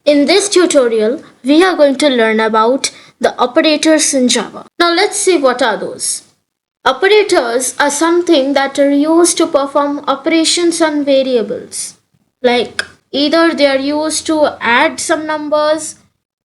In this tutorial, we are going to learn about the operators in Java. Now let's see what are those. Operators are something that are used to perform operations on variables. Like either they are used to add some numbers,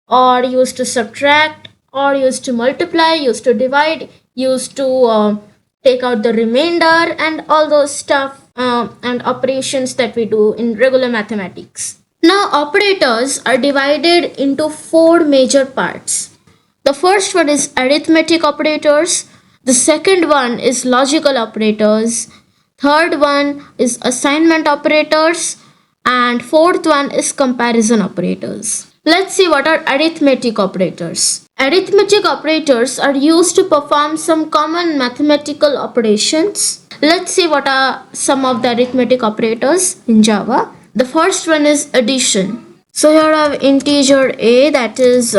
or used to subtract, or used to multiply, used to divide, used to take out the remainder, and all those stuff and operations that we do in regular mathematics. Now operators are divided into four major parts. The first one is arithmetic operators, the second one is logical operators, third one is assignment operators, and fourth one is comparison operators. Let's see what are arithmetic operators. Arithmetic operators are used to perform some common mathematical operations. Let's see what are some of the arithmetic operators in Java. The first one is addition. So here I have integer a, that is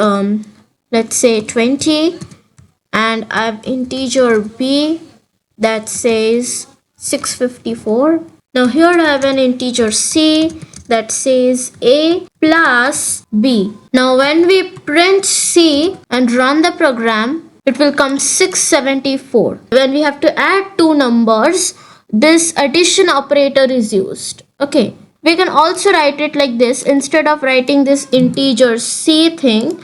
let's say 20, and I have integer b, that says 654. Now here I have an integer c, that says a plus b. Now when we print c and run the program, it will come 674. When we have to add two numbers, this addition operator is used. Okay. We can also write it like this. Instead of writing this integer c thing,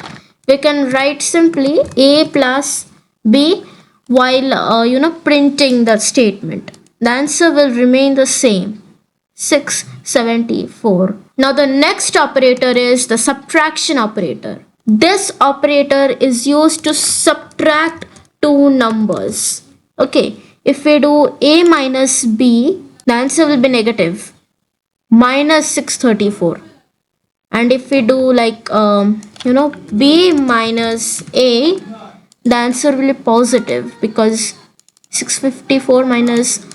we can write simply a plus b while printing the statement. The answer will remain the same, 674. Now the next operator is the subtraction operator. This operator is used to subtract two numbers. Okay, if we do a minus b, the answer will be negative, minus 634. And if we do like b minus a, the answer will be positive, because 654 minus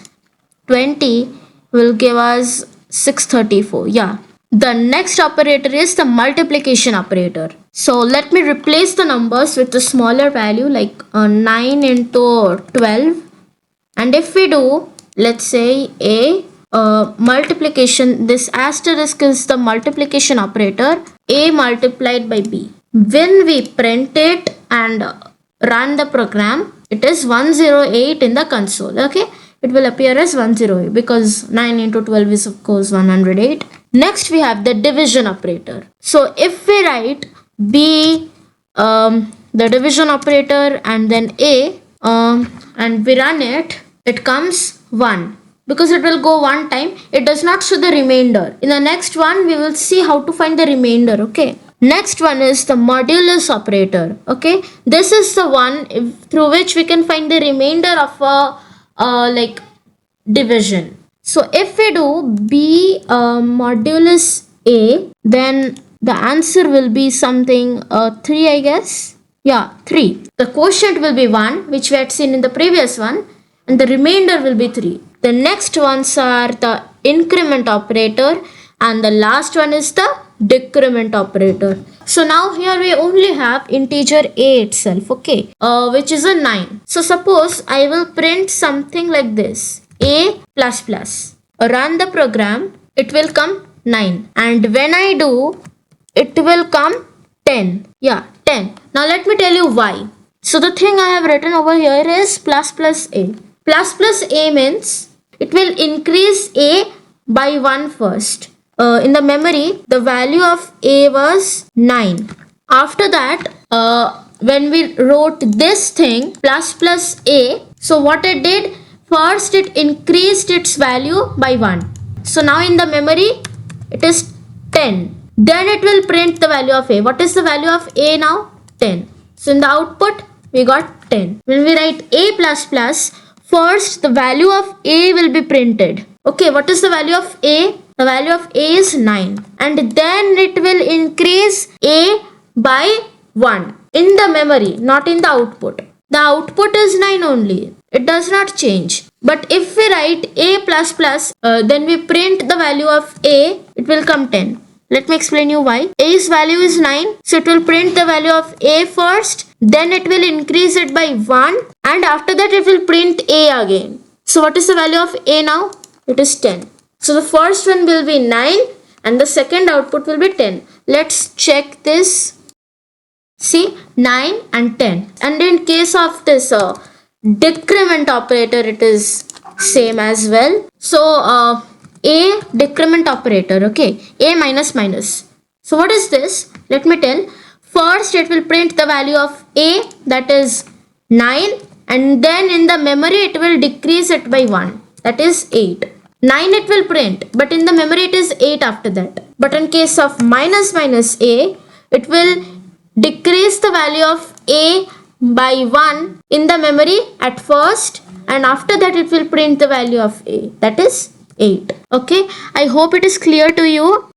20 will give us 634. Yeah. The next operator is the multiplication operator. So let me replace the numbers with a smaller value, like 9 into 12. And if we do, let's say a multiplication, this asterisk is the multiplication operator, a multiplied by b. When we print it and run the program, it is 108 in the console. Okay, it will appear as 108 because 9 into 12 is of course 108. Next we have the division operator. So if we write b, the division operator, and then a, and we run it, it comes 1. Because it will go one time, it does not show the remainder. In the next one, we will see how to find the remainder. Okay. Next one is the modulus operator. Okay. This is the one through which we can find the remainder of a division. So if we do b modulus a, then the answer will be something 3, I guess. Yeah, 3. The quotient will be 1, which we had seen in the previous one, and the remainder will be 3. The next ones are the increment operator, and the last one is the decrement operator. So now here we only have integer a itself, okay, which is a 9. So suppose I will print something like this, a plus plus. Run the program, it will come 9. And when I do, it will come 10. Yeah, 10. Now let me tell you why. So the thing I have written over here is plus plus a. Plus plus a means it will increase a by 1 first. In the memory, the value of a was 9. After that, when we wrote this thing, plus plus a, so what it did, first it increased its value by 1. So now in the memory, it is 10. Then it will print the value of a. What is the value of a now? 10. So in the output, we got 10. When we write a plus plus, first the value of a will be printed. Okay, what is the value of a? The value of a is 9. And then it will increase a by 1 in the memory, not in the output. The output is 9 only. It does not change. But if we write a plus plus, then we print the value of a, it will come 10. Let me explain you why. A's value is 9. So it will print the value of a first. Then it will increase it by 1. And after that it will print a again. So what is the value of a now? It is 10. So the first one will be 9 and the second output will be 10. Let's check this. See, 9 and 10. And in case of this decrement operator, it is same as well. So a decrement operator, okay, a minus minus. So what is this? Let me tell. First it will print the value of a, that is 9, and then in the memory it will decrease it by 1, that is 8. 9 it will print, but in the memory it is 8 after that. But in case of minus minus a, it will decrease the value of a by 1 in the memory at first, and after that it will print the value of a, that is 8. Okay, I hope it is clear to you.